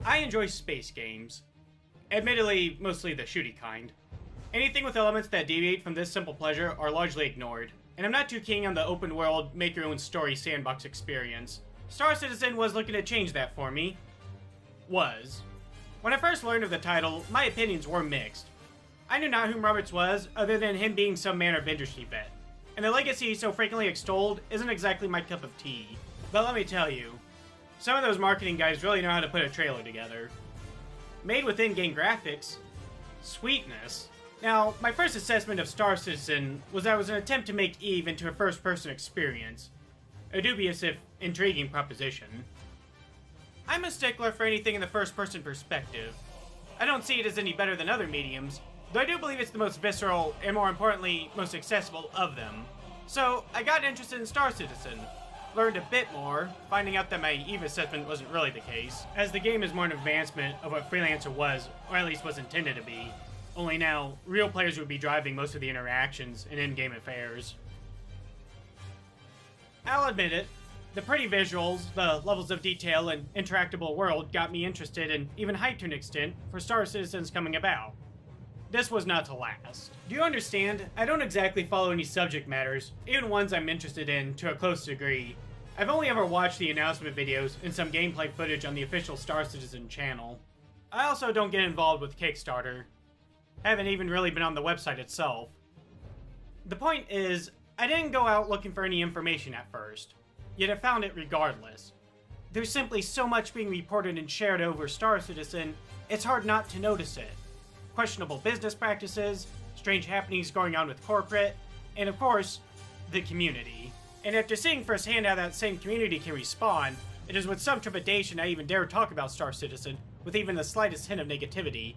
I enjoy space games. Admittedly, mostly the shooty kind. Anything with elements that deviate from this simple pleasure are largely ignored, and I'm not too keen on the open world, make your own story sandbox experience. Star Citizen was looking to change that for me. When I first learned of the title, my opinions were mixed. I knew not who Roberts was, other than him being some manner of industry vet, and the legacy so frequently extolled isn't exactly my cup of tea. But let me tell you, some of those marketing guys really know how to put a trailer together. Made with in-game graphics. Sweetness. Now, my first assessment of Star Citizen was that it was an attempt to make EVE into a first-person experience. A dubious if intriguing proposition. I'm a stickler for anything in the first-person perspective. I don't see it as any better than other mediums, though I do believe it's the most visceral, and more importantly, most accessible of them. So, I got interested in Star Citizen. Learned a bit more, finding out that my EVE assessment wasn't really the case, as the game is more an advancement of what Freelancer was, or at least was intended to be. Only now, real players would be driving most of the interactions and in-game affairs. I'll admit it, the pretty visuals, the levels of detail, and interactable world got me interested and even hyped to an extent for Star Citizen's coming about. This was not to last. Do you understand? I don't exactly follow any subject matters, even ones I'm interested in to a close degree. I've only ever watched the announcement videos and some gameplay footage on the official Star Citizen channel. I also don't get involved with Kickstarter. Haven't even really been on the website itself. The point is, I didn't go out looking for any information at first, yet I found it regardless. There's simply so much being reported and shared over Star Citizen, it's hard not to notice it. Questionable business practices, strange happenings going on with corporate, and of course, the community. And after seeing firsthand how that same community can respawn, it is with some trepidation I even dare talk about Star Citizen with even the slightest hint of negativity.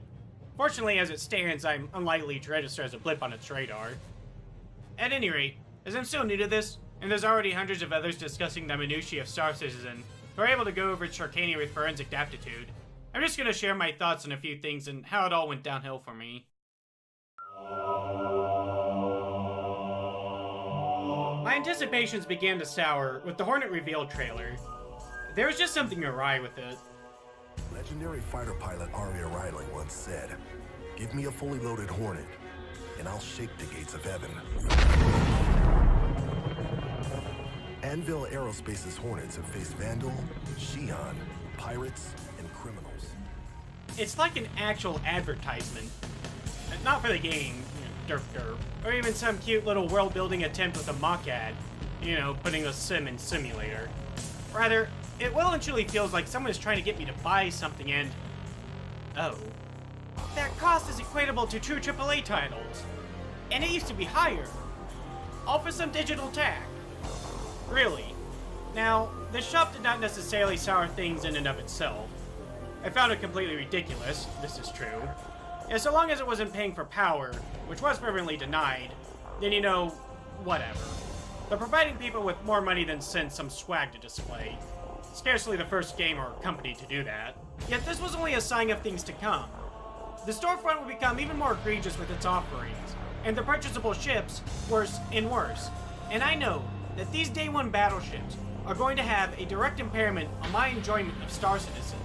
Fortunately, as it stands, I'm unlikely to register as a blip on its radar. At any rate, as I'm still new to this, and there's already hundreds of others discussing the minutiae of Star Citizen, who are able to go over its arcania with forensic aptitude, I'm just going to share my thoughts on a few things and how it all went downhill for me. My anticipations began to sour with the Hornet reveal trailer. There was just something awry with it. Legendary fighter pilot Aria Riley once said, "Give me a fully loaded Hornet, and I'll shake the gates of heaven." Anvil Aerospace's Hornets have faced Vandal, Xi'an, pirates, and criminals. It's like an actual advertisement. Not for the game, derp derp, or even some cute little world-building attempt with a mock ad, putting a sim in simulator. Rather, it well and truly feels like someone is trying to get me to buy something and... oh. That cost is equatable to true AAA titles. And it used to be higher. All for some digital tack. Really. Now, the shop did not necessarily sour things in and of itself. I found it completely ridiculous, this is true. And so long as it wasn't paying for power, which was fervently denied, then whatever. But providing people with more money than sense some swag to display. Scarcely the first game or company to do that. Yet this was only a sign of things to come. The storefront would become even more egregious with its offerings, and the purchasable ships worse and worse. And I know that these Day 1 battleships are going to have a direct impairment on my enjoyment of Star Citizen.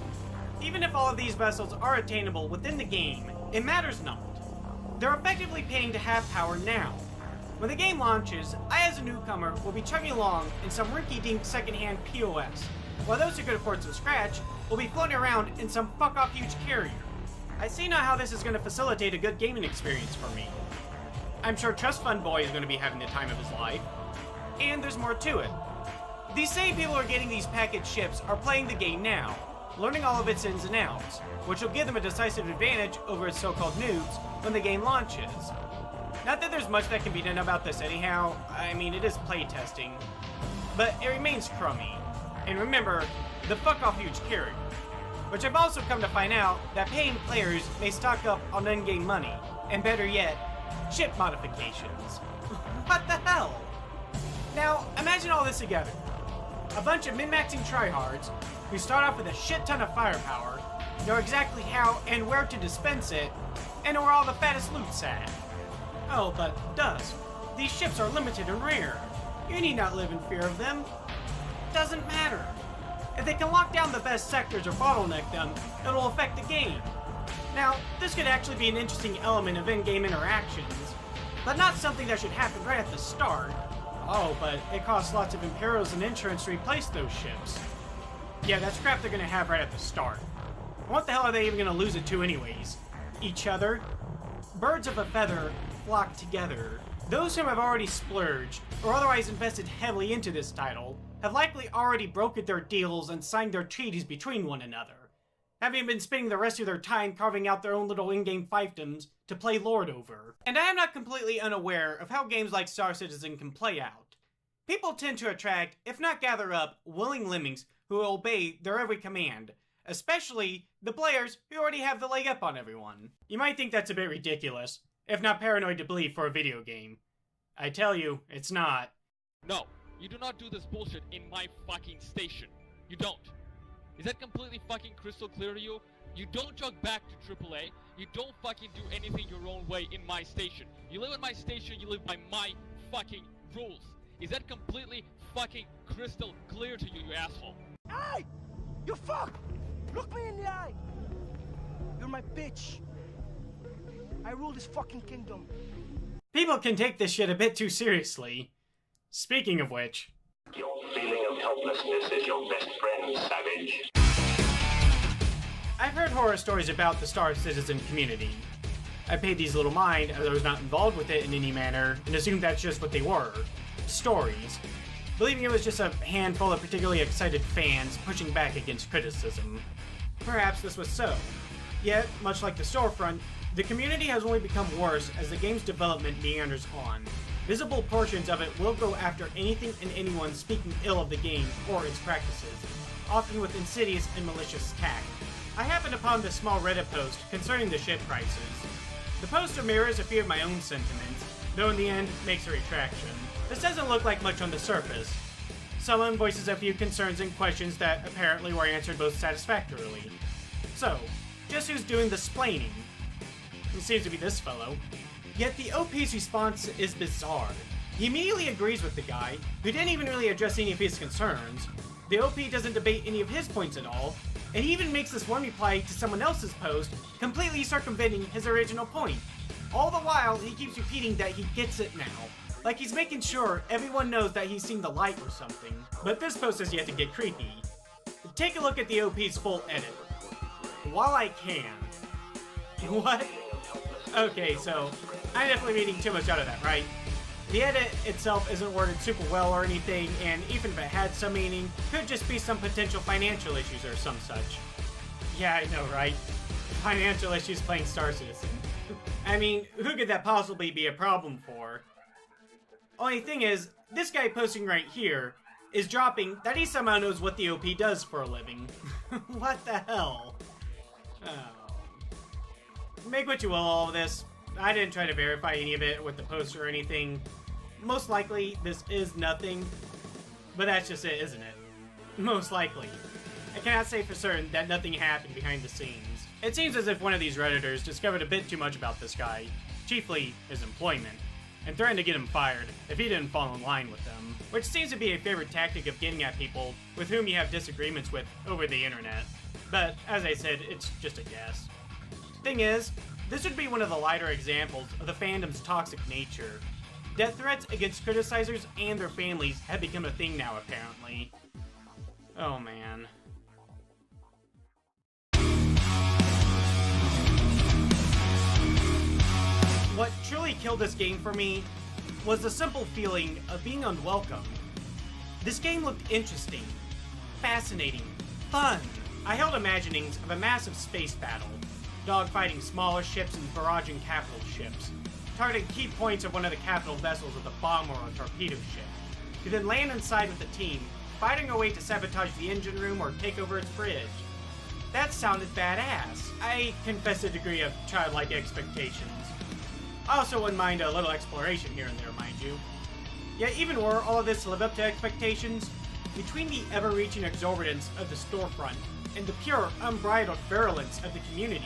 Even if all of these vessels are attainable within the game, it matters not. They're effectively paying to have power now. When the game launches, I as a newcomer will be chugging along in some rinky-dink secondhand POS, while those who could afford some scratch will be floating around in some fuck-off huge carrier. I see now how this is going to facilitate a good gaming experience for me. I'm sure Trust Fund Boy is going to be having the time of his life. And there's more to it. These same people who are getting these packaged ships are playing the game now, learning all of its ins and outs, which will give them a decisive advantage over its so-called noobs when the game launches. Not that there's much that can be done about this anyhow, I mean it is playtesting, but it remains crummy. And remember, the fuck-off huge carrier, which I've also come to find out that paying players may stock up on in-game money, and better yet, ship modifications. What the hell? Now, imagine all this together. A bunch of min-maxing tryhards who start off with a shit ton of firepower, know exactly how and where to dispense it, and know where all the fattest loot's at. Oh, but Dusk, these ships are limited and rare. You need not live in fear of them. Doesn't matter. If they can lock down the best sectors or bottleneck them, it'll affect the game. Now, this could actually be an interesting element of in-game interactions, but not something that should happen right at the start. Oh, but it costs lots of Imperials and insurance to replace those ships. Yeah, that's crap they're gonna have right at the start. What the hell are they even gonna lose it to anyways? Each other? Birds of a feather flock together. Those who have already splurged, or otherwise invested heavily into this title, have likely already brokered their deals and signed their treaties between one another, having been spending the rest of their time carving out their own little in-game fiefdoms to play lord over. And I am not completely unaware of how games like Star Citizen can play out. People tend to attract, if not gather up, willing lemmings who will obey their every command, especially the players who already have the leg up on everyone. You might think that's a bit ridiculous, if not paranoid to believe for a video game. I tell you, it's not. No, you do not do this bullshit in my fucking station. You don't. Is that completely fucking crystal clear to you? You don't jog back to AAA. You don't fucking do anything your own way in my station. You live in my station, you live by my fucking rules. Is that completely fucking crystal clear to you, you asshole? Hey! You fuck! Look me in the eye! You're my bitch. I rule this fucking kingdom. People can take this shit a bit too seriously. Speaking of which... Your feeling of helplessness is your best friend, savage. I've heard horror stories about the Star Citizen community. I paid these little mind as I was not involved with it in any manner and assumed that's just what they were. Stories. Believing it was just a handful of particularly excited fans pushing back against criticism. Perhaps this was so. Yet, much like the storefront, the community has only become worse as the game's development meanders on. Visible portions of it will go after anything and anyone speaking ill of the game or its practices, often with insidious and malicious tact. I happened upon this small Reddit post concerning the ship prices. The poster mirrors a few of my own sentiments, though in the end makes a retraction. This doesn't look like much on the surface. Someone voices a few concerns and questions that apparently were answered both satisfactorily. So, just who's doing the splaining? It seems to be this fellow. Yet the OP's response is bizarre. He immediately agrees with the guy, who didn't even really address any of his concerns. The OP doesn't debate any of his points at all, and he even makes this one reply to someone else's post, completely circumventing his original point. All the while, he keeps repeating that he gets it now, like he's making sure everyone knows that he's seen the light or something. But this post has yet to get creepy. Take a look at the OP's full edit. While I can. What? Okay, so I'm definitely reading too much out of that, right? The edit itself isn't worded super well or anything, and even if it had some meaning, could just be some potential financial issues or some such. Yeah, I know, right? Financial issues playing Star Citizen. I mean, who could that possibly be a problem for? Only thing is, this guy posting right here is dropping that he somehow knows what the OP does for a living. What the hell? Oh. Make what you will of all of this. I didn't try to verify any of it with the post or anything. Most likely, this is nothing. But that's just it, isn't it? Most likely. I cannot say for certain that nothing happened behind the scenes. It seems as if one of these Redditors discovered a bit too much about this guy, chiefly his employment, and threatened to get him fired if he didn't fall in line with them, which seems to be a favorite tactic of getting at people with whom you have disagreements with over the internet. But, as I said, it's just a guess. Thing is, this would be one of the lighter examples of the fandom's toxic nature. Death threats against criticizers and their families have become a thing now, apparently. Oh man. What truly killed this game for me was the simple feeling of being unwelcome. This game looked interesting, fascinating, fun. I held imaginings of a massive space battle, dogfighting smaller ships and barraging capital ships, targeting key points of one of the capital vessels with a bomb or a torpedo ship, to then land inside with the team, fighting a way to sabotage the engine room or take over its bridge. That sounded badass. I confess a degree of childlike expectations. I also wouldn't mind a little exploration here and there, mind you. Yet even were all of this to live up to expectations, between the ever-reaching exorbitance of the storefront and the pure, unbridled virulence of the community,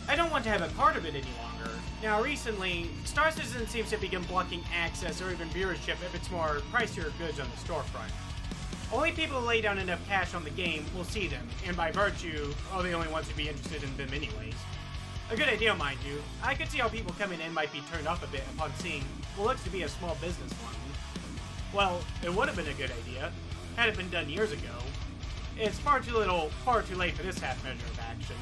I don't want to have a part of it any longer. Now recently, Star Citizen seems to begin blocking access or even viewership if it's more pricier goods on the storefront. Only people who lay down enough cash on the game will see them, and by virtue, are the only ones to be interested in them anyways. A good idea, mind you. I could see how people coming in might be turned off a bit upon seeing what looks to be a small business loan. Well, it would have been a good idea, had it been done years ago. It's far too little, far too late for this half measure of action.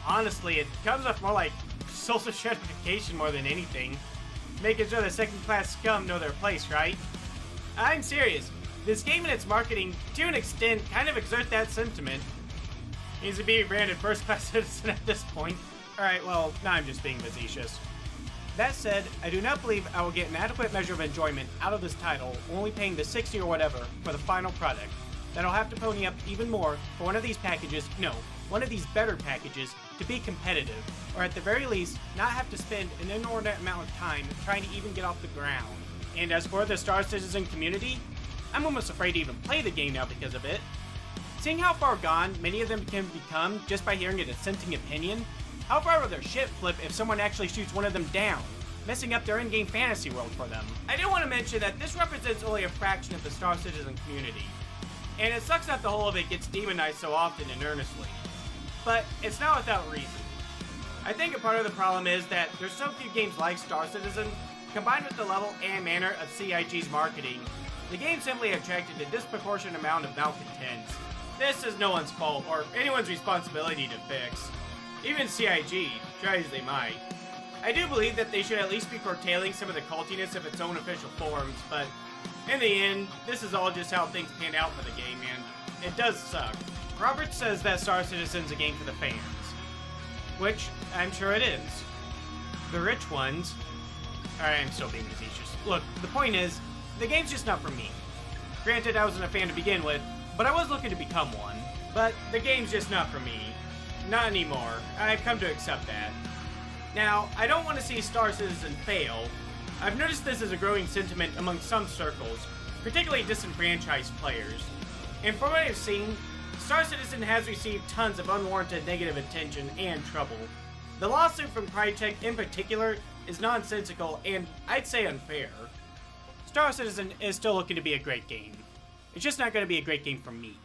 Honestly, it comes off more like social stratification more than anything. Making sure the second-class scum know their place, right? I'm serious. This game and its marketing, to an extent, kind of exert that sentiment. Needs to be branded first-class citizen at this point. Alright, well, now I'm just being facetious. That said, I do not believe I will get an adequate measure of enjoyment out of this title, only paying the 60 or whatever for the final product. That I'll have to pony up even more for one of these packages, no, one of these better packages, to be competitive, or at the very least, not have to spend an inordinate amount of time trying to even get off the ground. And as for the Star Citizen community, I'm almost afraid to even play the game now because of it. Seeing how far gone many of them can become just by hearing a dissenting opinion, how far will their shit flip if someone actually shoots one of them down, messing up their in-game fantasy world for them? I do want to mention that this represents only a fraction of the Star Citizen community, and it sucks that the whole of it gets demonized so often and earnestly. But it's not without reason. I think a part of the problem is that there's so few games like Star Citizen, combined with the level and manner of CIG's marketing, the game simply attracted a disproportionate amount of malcontents. This is no one's fault or anyone's responsibility to fix. Even CIG, try as they might. I do believe that they should at least be curtailing some of the cultiness of its own official forums, but in the end, this is all just how things pan out for the game, and it does suck. Robert says that Star Citizen's a game for the fans, which I'm sure it is. The rich ones... Alright, I'm still being facetious. Look, the point is, the game's just not for me. Granted, I wasn't a fan to begin with, but I was looking to become one. But the game's just not for me. Not anymore. I've come to accept that. Now, I don't want to see Star Citizen fail. I've noticed this as a growing sentiment among some circles, particularly disenfranchised players. And from what I've seen, Star Citizen has received tons of unwarranted negative attention and trouble. The lawsuit from Crytek in particular is nonsensical and I'd say unfair. Star Citizen is still looking to be a great game. It's just not going to be a great game for me.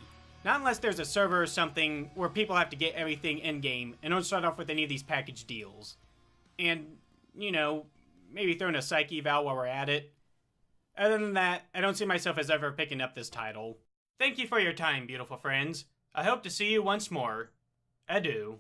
Not unless there's a server or something where people have to get everything in-game and don't start off with any of these package deals. And, you know, maybe throwing a psych eval while we're at it. Other than that, I don't see myself as ever picking up this title. Thank you for your time, beautiful friends. I hope to see you once more. Adieu.